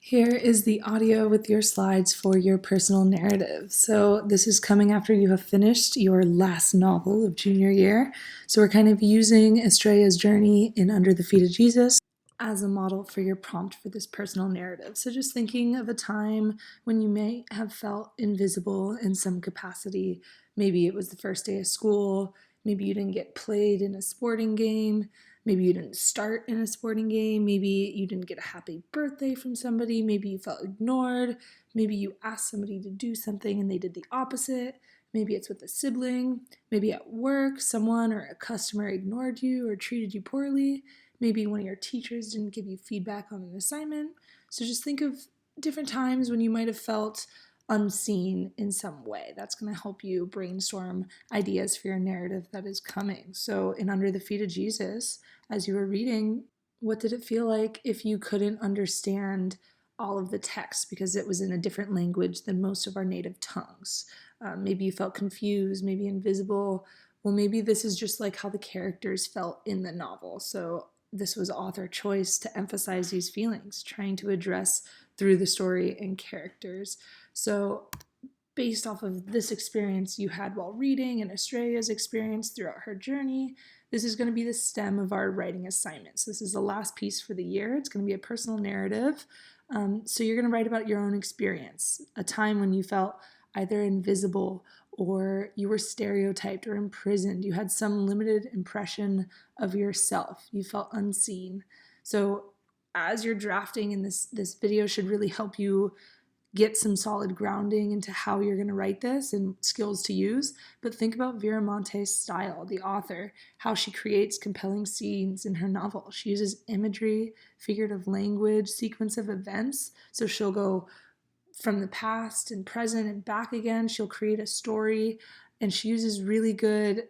Here is the audio with your slides for your personal narrative. So this is coming after you have finished your last novel of junior year. So we're kind of using Estrella's journey in Under the Feet of Jesus as a model for your prompt for this personal narrative. So just thinking of a time when you may have felt invisible in some capacity. Maybe it was the first day of school. Maybe you didn't get played in a sporting game. Maybe you didn't start in a sporting game. Maybe you didn't get a happy birthday from somebody. Maybe you felt ignored. Maybe you asked somebody to do something and they did the opposite. Maybe it's with a sibling. Maybe at work, someone or a customer ignored you or treated you poorly. Maybe one of your teachers didn't give you feedback on an assignment. So just think of different times when you might have felt unseen in some way. That's going to help you brainstorm ideas for your narrative that is coming. So in Under the Feet of Jesus, as you were reading, what did it feel like if you couldn't understand all of the text because it was in a different language than most of our native tongues? Maybe you felt confused, maybe invisible. Well, maybe this is just like how the characters felt in the novel. So this was author choice to emphasize these feelings, trying to address through the story and characters. So based off of this experience you had while reading and Estrella's experience throughout her journey, this is going to be the stem of our writing assignments. This is the last piece for the year. It's going to be a personal narrative. So you're going to write about your own experience, a time when you felt either invisible or you were stereotyped or imprisoned. You had some limited impression of yourself. You felt unseen. So as you're drafting, and this video should really help you get some solid grounding into how you're going to write this and skills to use. But think about Viramonte's style, the author, how she creates compelling scenes in her novel. She uses imagery, figurative language, sequence of events. So she'll go from the past and present and back again. She'll create a story, and she uses really good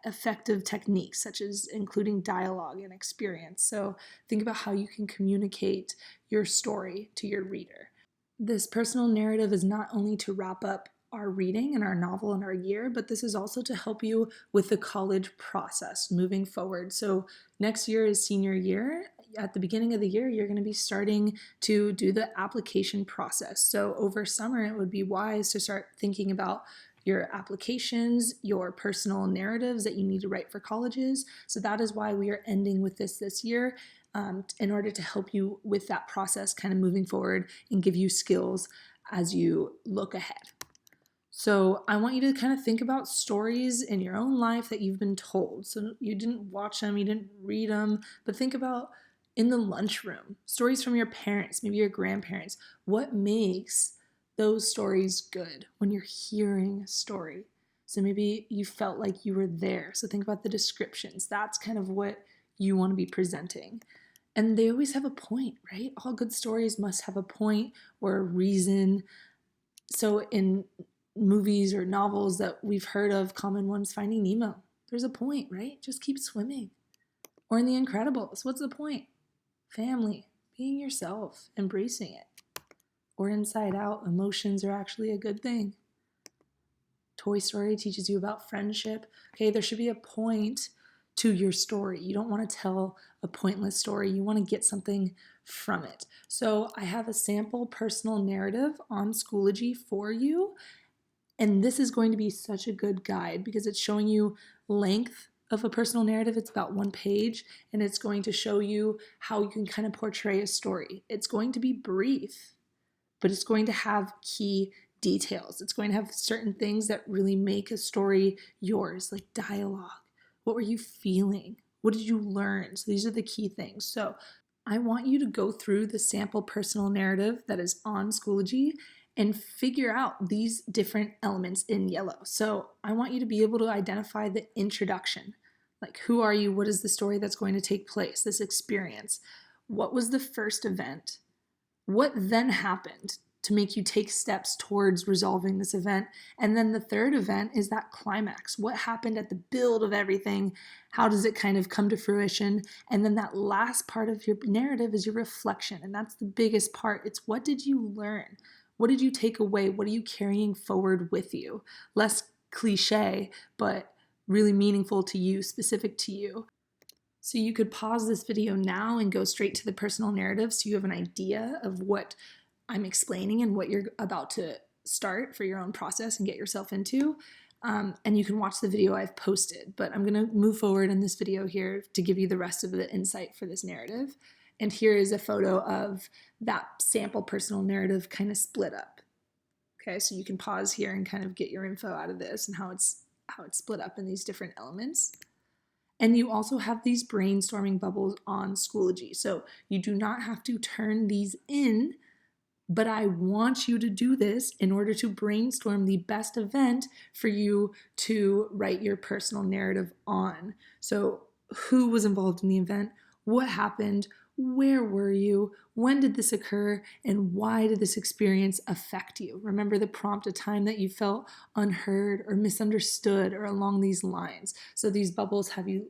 effective techniques, such as including dialogue and experience. So think about how you can communicate your story to your reader. This personal narrative is not only to wrap up our reading and our novel and our year, but this is also to help you with the college process moving forward. So next year is senior year. At the beginning of the year, you're going to be starting to do the application process. So over summer, it would be wise to start thinking about your applications, your personal narratives that you need to write for colleges. So that is why we are ending with this year, in order to help you with that process kind of moving forward and give you skills as you look ahead. So I want you to kind of think about stories in your own life that you've been told. So you didn't watch them, you didn't read them, but think about in the lunchroom, stories from your parents, maybe your grandparents. What makes those stories good when you're hearing a story? So maybe you felt like you were there. So think about the descriptions. That's kind of what you want to be presenting. And they always have a point, right? All good stories must have a point or a reason. So in movies or novels that we've heard of, common ones, Finding Nemo, there's a point, right? Just keep swimming. Or in The Incredibles, what's the point? Family, being yourself, embracing it. Or Inside Out, emotions are actually a good thing. Toy Story teaches you about friendship. Okay, there should be a point to your story. You don't want to tell a pointless story. You want to get something from it. So I have a sample personal narrative on Schoology for you. And this is going to be such a good guide because it's showing you length of a personal narrative. It's about 1 page, and it's going to show you how you can kind of portray a story. It's going to be brief, but it's going to have key details. It's going to have certain things that really make a story yours, like dialogue. What were you feeling? What did you learn? So these are the key things. So I want you to go through the sample personal narrative that is on Schoology and figure out these different elements in yellow. So I want you to be able to identify the introduction. Like, who are you? What is the story that's going to take place? This experience. What was the first event? What then happened to make you take steps towards resolving this event? And then the third event is that climax. What happened at the build of everything? How does it kind of come to fruition? And then that last part of your narrative is your reflection. And that's the biggest part. It's what did you learn? What did you take away? What are you carrying forward with you? Less cliche, but really meaningful to you, specific to you. So you could pause this video now and go straight to the personal narrative so you have an idea of what I'm explaining and what you're about to start for your own process and get yourself into. And you can watch the video I've posted, but I'm going to move forward in this video here to give you the rest of the insight for this narrative. And here is a photo of that sample personal narrative kind of split up. Okay, so you can pause here and kind of get your info out of this and how it's split up in these different elements. And you also have these brainstorming bubbles on Schoology. So you do not have to turn these in, but I want you to do this in order to brainstorm the best event for you to write your personal narrative on. So who was involved in the event? What happened? Where were you? When did this occur? And why did this experience affect you? Remember the prompt, a time that you felt unheard or misunderstood or along these lines. So these bubbles have you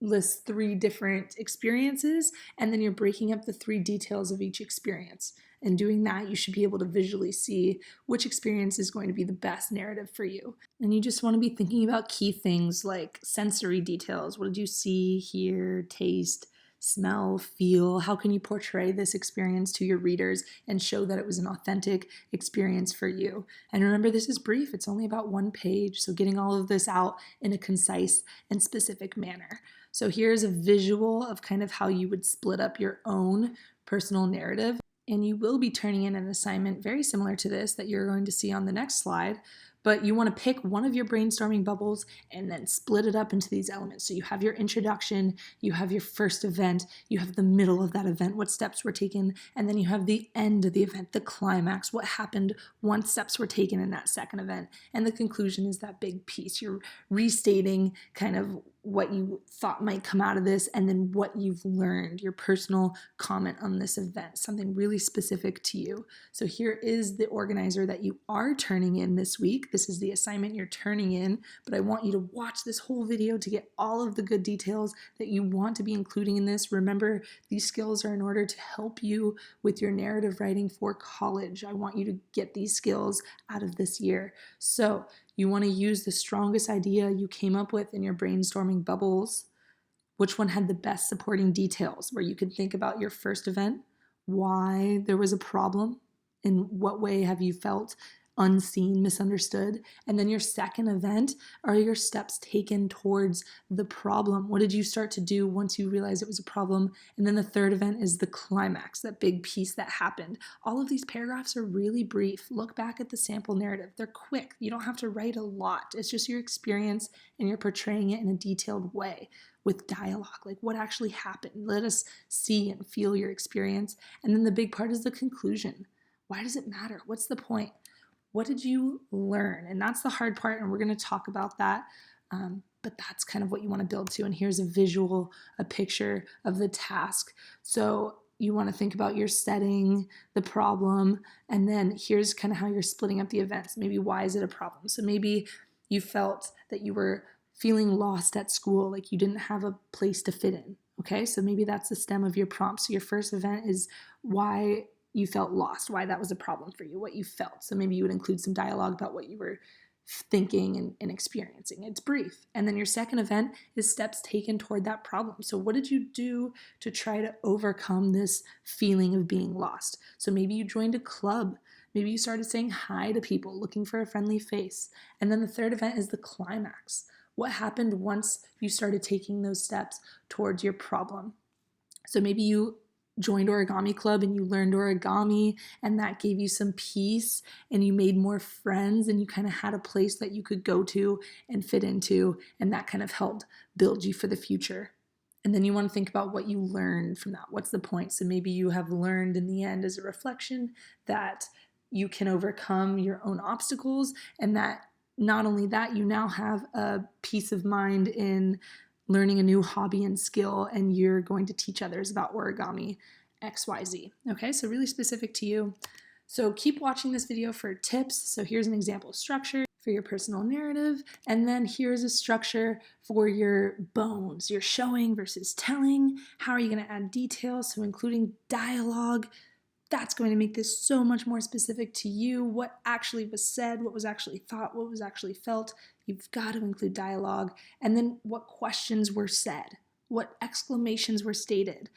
list 3 different experiences, and then you're breaking up the 3 details of each experience. And doing that, you should be able to visually see which experience is going to be the best narrative for you. And you just want to be thinking about key things like sensory details. What did you see, hear, taste, smell, feel? How can you portray this experience to your readers and show that it was an authentic experience for you? And remember, this is brief. It's only about 1 page, so getting all of this out in a concise and specific manner. So here's a visual of kind of how you would split up your own personal narrative. And you will be turning in an assignment very similar to this that you're going to see on the next slide. But you want to pick one of your brainstorming bubbles and then split it up into these elements. So you have your introduction, you have your first event, you have the middle of that event, what steps were taken, and then you have the end of the event, the climax, what happened once steps were taken in that second event. And the conclusion is that big piece. You're restating kind of what you thought might come out of this and then what you've learned, your personal comment on this event, something really specific to you. So here is the organizer that you are turning in this week. This is the assignment you're turning in, but I want you to watch this whole video to get all of the good details that you want to be including in this. Remember, these skills are in order to help you with your narrative writing for college. I want you to get these skills out of this year. So you want to use the strongest idea you came up with in your brainstorming bubbles. Which one had the best supporting details, where you can think about your first event, why there was a problem, in what way have you felt unseen, misunderstood, and then your second event are your steps taken towards the problem. What did you start to do once you realized it was a problem? And then the third event is the climax, that big piece that happened. All of these paragraphs are really brief. Look back at the sample narrative. They're quick. You don't have to write a lot. It's just your experience and you're portraying it in a detailed way with dialogue, like what actually happened. Let us see and feel your experience. And then the big part is the conclusion. Why does it matter? What's the point? What did you learn? And that's the hard part, and we're going to talk about that. But that's kind of what you want to build to. And here's a visual, a picture of the task. So you want to think about your setting, the problem, and then here's kind of how you're splitting up the events. Maybe why is it a problem? So maybe you felt that you were feeling lost at school, like you didn't have a place to fit in. Okay, so maybe that's the stem of your prompt. So your first event is why you felt lost, why that was a problem for you, what you felt. So maybe you would include some dialogue about what you were thinking and experiencing. It's brief. And then your second event is steps taken toward that problem. So what did you do to try to overcome this feeling of being lost? So maybe you joined a club. Maybe you started saying hi to people, looking for a friendly face. And then the third event is the climax. What happened once you started taking those steps towards your problem? So maybe you joined origami club and you learned origami and that gave you some peace and you made more friends and you kind of had a place that you could go to and fit into, and that kind of helped build you for the future. And then you want to think about what you learned from that. What's the point? So maybe you have learned in the end as a reflection that you can overcome your own obstacles, and that not only that, you now have a peace of mind in learning a new hobby and skill, and you're going to teach others about origami XYZ. Okay, so really specific to you. So keep watching this video for tips. So here's an example structure for your personal narrative, and then here's a structure for your bones, your showing versus telling. How are you going to add details? So including dialogue. That's going to make this so much more specific to you, what actually was said, what was actually thought, what was actually felt. You've got to include dialogue. And then what questions were said. What exclamations were stated?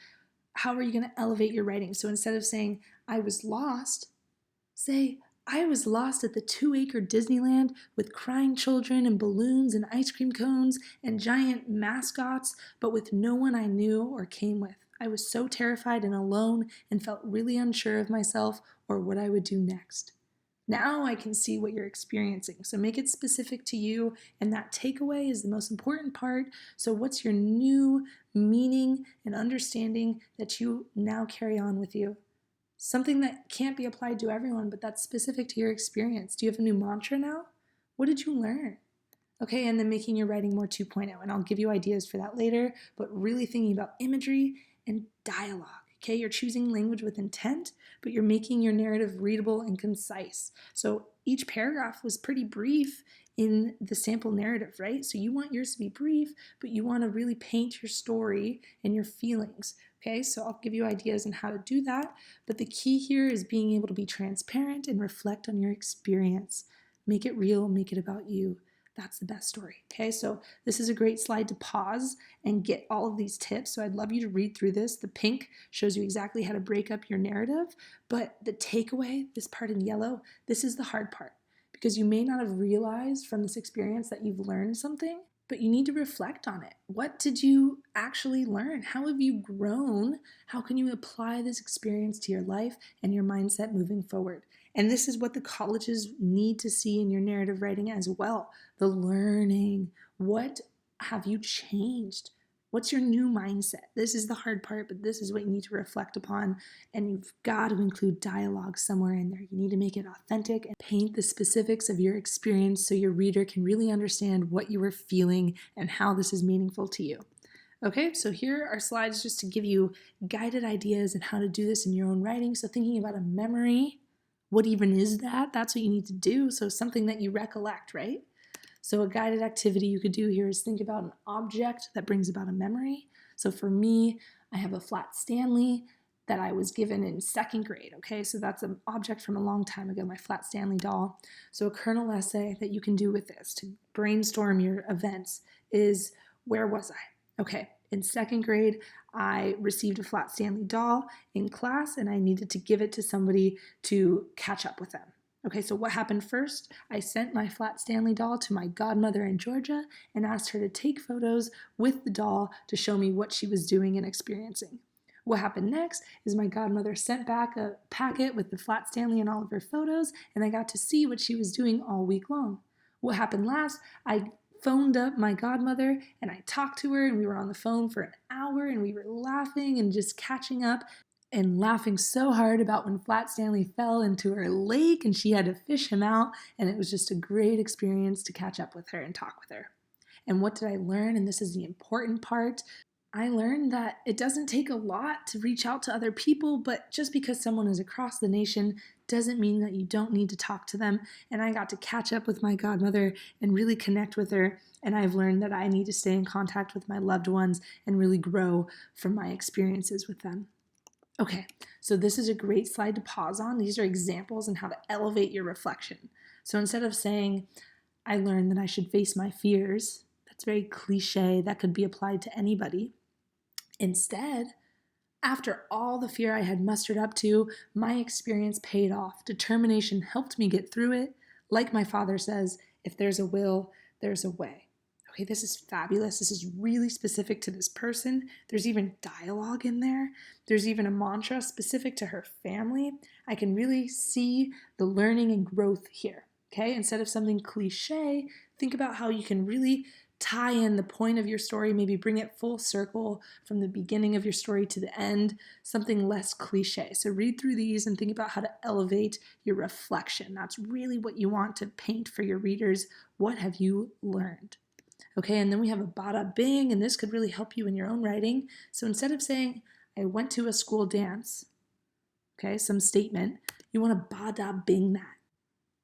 How are you going to elevate your writing? So instead of saying, I was lost, say, I was lost at the 2-acre Disneyland with crying children and balloons and ice cream cones and giant mascots, but with no one I knew or came with. I was so terrified and alone and felt really unsure of myself or what I would do next. Now I can see what you're experiencing. So make it specific to you, and that takeaway is the most important part. So what's your new meaning and understanding that you now carry on with you? Something that can't be applied to everyone, but that's specific to your experience. Do you have a new mantra now? What did you learn? Okay, and then making your writing more 2.0, and I'll give you ideas for that later, but really thinking about imagery and dialogue. Okay, you're choosing language with intent, but you're making your narrative readable and concise. So each paragraph was pretty brief in the sample narrative, right? So you want yours to be brief, but you want to really paint your story and your feelings. Okay, so I'll give you ideas on how to do that, but the key here is being able to be transparent and reflect on your experience. Make it real, make it about you. That's the best story. Okay, so this is a great slide to pause and get all of these tips. So I'd love you to read through this. The pink shows you exactly how to break up your narrative, but the takeaway, this part in yellow, this is the hard part because you may not have realized from this experience that you've learned something, but you need to reflect on it. What did you actually learn? How have you grown? How can you apply this experience to your life and your mindset moving forward? And this is what the colleges need to see in your narrative writing as well. The learning. What have you changed? What's your new mindset? This is the hard part, but this is what you need to reflect upon. And you've got to include dialogue somewhere in there. You need to make it authentic and paint the specifics of your experience so your reader can really understand what you were feeling and how this is meaningful to you. Okay, so here are slides just to give you guided ideas on how to do this in your own writing. So thinking about a memory, what even is that? That's what you need to do. So something that you recollect, right? So a guided activity you could do here is think about an object that brings about a memory. So for me, I have a flat Stanley that I was given in 2nd grade. Okay, so that's an object from a long time ago, my flat Stanley doll. So a kernel essay that you can do with this to brainstorm your events is, where was I? Okay, in 2nd grade, I received a flat Stanley doll in class and I needed to give it to somebody to catch up with them. Okay, so what happened first? I sent my flat Stanley doll to my godmother in Georgia and asked her to take photos with the doll to show me what she was doing and experiencing. What happened next is my godmother sent back a packet with the flat Stanley and all of her photos, and I got to see what she was doing all week long. What happened last? I phoned up my godmother and I talked to her and we were on the phone for an hour and we were laughing and just catching up and laughing so hard about when Flat Stanley fell into her lake and she had to fish him out, and it was just a great experience to catch up with her and talk with her. And what did I learn? And this is the important part. I learned that it doesn't take a lot to reach out to other people, but just because someone is across the nation doesn't mean that you don't need to talk to them. And I got to catch up with my godmother and really connect with her. And I've learned that I need to stay in contact with my loved ones and really grow from my experiences with them. Okay, so this is a great slide to pause on. These are examples on how to elevate your reflection. So instead of saying, I learned that I should face my fears, that's very cliche, that could be applied to anybody. Instead, after all the fear I had mustered up to, my experience paid off. Determination helped me get through it. Like my father says, if there's a will, there's a way. Okay, this is fabulous. This is really specific to this person. There's even dialogue in there. There's even a mantra specific to her family. I can really see the learning and growth here. Okay, instead of something cliche, think about how you can really tie in the point of your story, maybe bring it full circle from the beginning of your story to the end, something less cliche. So read through these and think about how to elevate your reflection. That's really what you want to paint for your readers. What have you learned? Okay, and then we have a bada bing, and this could really help you in your own writing. So instead of saying, I went to a school dance, okay, some statement, you want to bada bing that.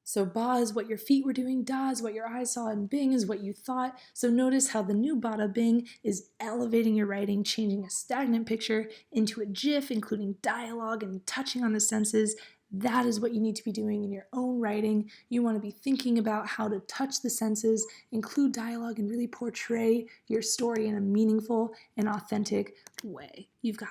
So ba is what your feet were doing, da is what your eyes saw, and bing is what you thought. So notice how the new bada bing is elevating your writing, changing a stagnant picture into a GIF, including dialogue and touching on the senses, That is what you need to be doing in your own writing. You want to be thinking about how to touch the senses, include dialogue, and really portray your story in a meaningful and authentic way. You've got